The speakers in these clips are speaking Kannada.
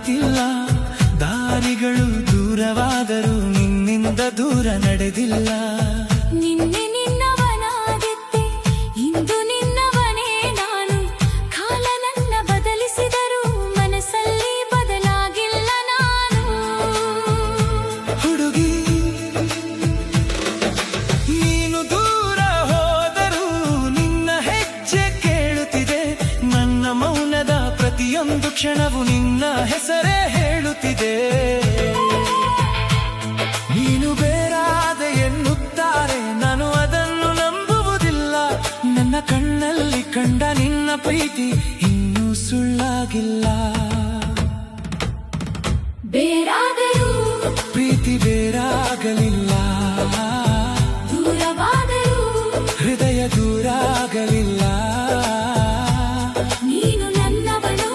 ಸಾಗುತ್ತಿಲ್ಲ. ದಾರಿಗಳು ದೂರವಾದರೂ ನಿನ್ನಿಂದ ದೂರ ನಡೆದಿಲ್ಲ. ನಿನ್ನೆ ನಿನ್ನವನಾಗಿದ್ದೆ, ಇಂದು ನಿನ್ನವನೇ ನಾನು. ಕಾಲ ನನ್ನ ಬದಲಿಸಿದರೂ ಮನಸ್ಸಲ್ಲಿ ಬದಲಾಗಿಲ್ಲ ನಾನು. ಹುಡುಗಿ, ನೀನು ದೂರ ಹೋದರೂ ನಿನ್ನ ಹೆಜ್ಜೆ ಕೇಳುತ್ತಿದೆ. ನನ್ನ ಮೌನದ ಪ್ರತಿಯೊಂದು ಕ್ಷಣವು ನಿನ್ನ ಹೆಸರೇ ಹೇಳುತ್ತಿದೆ. ನೀನು ಬೇರಾದೆ ಎನ್ನುತ್ತಾರೆ, ನಾನು ಅದನ್ನು ನಂಬುವುದಿಲ್ಲ. ನನ್ನ ಕಣ್ಣಲ್ಲಿ ಕಂಡ ನಿನ್ನ ಪ್ರೀತಿ ಇನ್ನೂ ಸುಳ್ಳಾಗಿಲ್ಲ. ಬೇರಾದರೂ ಪ್ರೀತಿ ಬೇರಾಗಲಿಲ್ಲ, ದೂರವಾದರೂ ಹೃದಯ ದೂರಾಗಲಿಲ್ಲ. ನೀನು ನನ್ನವಳು,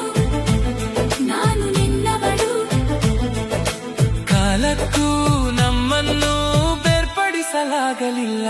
ನಾನು ನಿನ್ನವಳು. ಕಾಲಕ್ಕೂ ನಮ್ಮನ್ನು ಬೇರ್ಪಡಿಸಲಾಗಲಿಲ್ಲ.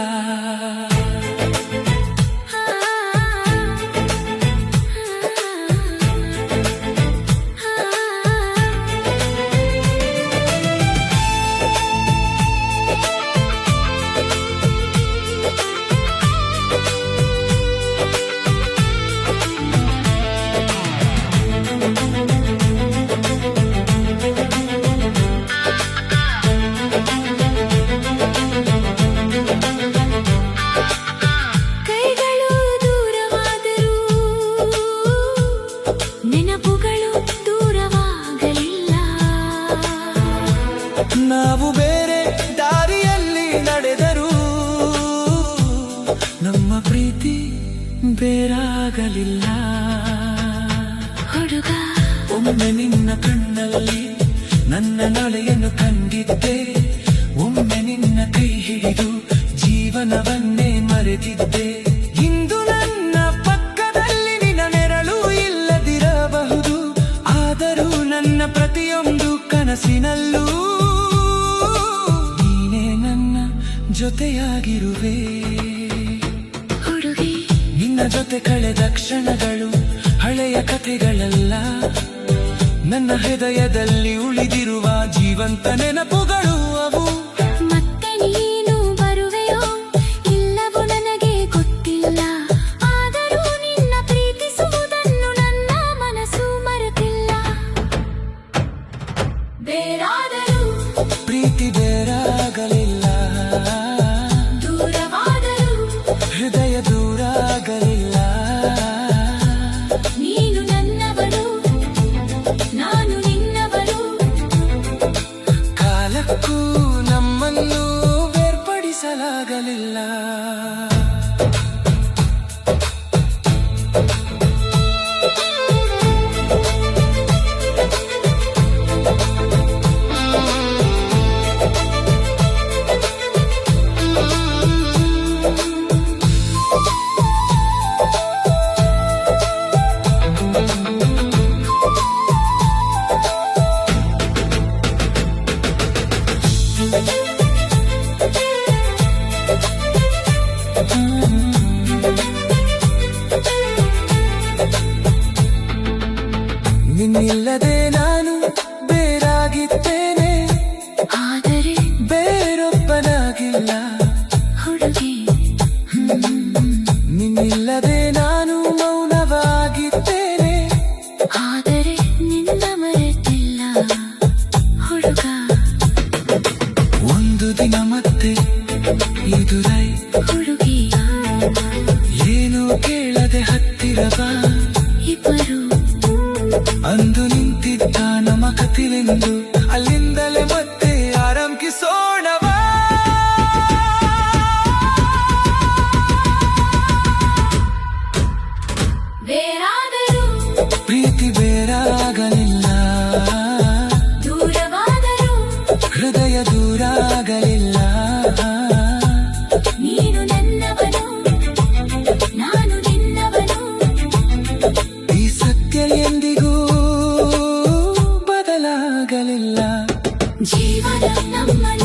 ಕೈಗಳು ದೂರವಾದರೂ ನೆನಪುಗಳು ದೂರವಾಗಲಿಲ್ಲ. ನಾವು ಬೇರೆ ದಾರಿಯಲ್ಲಿ ನಡೆದರೂ ನಮ್ಮ ಪ್ರೀತಿ ಬೇರಾಗಲಿಲ್ಲ. ಹುಡುಗ, ಒಮ್ಮೆ ನಿನ್ನ ಕಣ್ಣಲ್ಲಿ ನನ್ನ ನಳೆಯನ್ನು ಕಂಡಿದ್ದೆ. ಒಮ್ಮೆ ನಿನ್ನ ಕೈ ಹಿಡಿದು ಜೀವನವನ್ನೇ ಮರೆತಿದ್ದೆ. ಇಂದು ನನ್ನ ಪಕ್ಕದಲ್ಲಿ ನಿನ್ನ ನೆರಳು ಇಲ್ಲದಿರಬಹುದು, ಆದರೂ ನನ್ನ ಪ್ರತಿಯೊಂದು ಕನಸಿನಲ್ಲೂ ನೀನೇ ನನ್ನ ಜೊತೆಯಾಗಿರುವೆ. ಹುಡುಗಿ, ನಿನ್ನ ಜೊತೆ ಕಳೆದ ಕ್ಷಣಗಳು ಹಳೆಯ ಕಥೆಗಳಲ್ಲ, ನನ್ನ ಹೃದಯದಲ್ಲಿ ಉಳಿದಿರುವ ಜೀವಂತ ನೆನಪುಗಳು ಅವು. ಮತ್ತೆ ನೀನು ಬರುವೆಯೋ ಇಲ್ಲವೋ ನನಗೆ ಗೊತ್ತಿಲ್ಲ, ಆದರೂ ನಿನ್ನ ಪ್ರೀತಿಸುವುದನ್ನು ನನ್ನ ಮನಸ್ಸು ಮರೆತಿಲ್ಲ. ಬೇರಾದರೂ ಪ್ರೀತಿ ಬೇರಾಗಲಿಲ್ಲ, ದೂರವಾದರೂ ಹೃದಯ ದೂರಾಗಲಿಲ್ಲ. ನೀನು ನನ್ನವಳು, ನಾನು ನಿನ್ನವಳು. ಕಾಲಕ್ಕೂ ನಮ್ಮನ್ನು ಬೇರ್ಪಡಿಸಲಾಗಲಿಲ್ಲ. ನಿನ್ನಿಲ್ಲದೆ ನಾನು ಬೇರಾಗಿದ್ದೇನೆ, ಆದರೆ ಬೇರೊಬ್ಬನಾಗಿಲ್ಲ. ಹುಡುಗಿ, ನಿನ್ನಿಲ್ಲದೆ ನಾನು ಮೌನವಾಗಿದ್ದೇನೆ, ಆದರೆ ನಿನ್ನ ಮರೆತಿಲ್ಲ. ಹುಡುಗ, ಒಂದು ದಿನ ಮತ್ತೆ ಎದುರೈ ಹುಡುಗಿ, ಏನು ಕೇಳದೆ ಹತ್ತಿರ ಬಾ. ಇಬ್ಬರು ಅಂದು ನಿಂತಿದ್ದ ನಮ್ಮ ಕತಿಲೆಂದು ಅಲ್ಲಿಂದಲೇ ಮತ್ತೆ ಆರಂಭಿಸೋಣವಾ. ಬೇರಾದರೂ ಪ್ರೀತಿ ಬೇರಾಗಲಿಲ್ಲ, ದೂರವಾದರೂ ಹೃದಯ ದೂರಾಗಲಿಲ್ಲ. ನೀನು ನನ್ನವನು, ನಾನು ನಿನ್ನವನು. ಈ ಸತ್ಯ ಎಂದಿಗೂ ಬದಲಾಗಲಿಲ್ಲ. ಜೀವನ ನಮ್ಮನ್ನು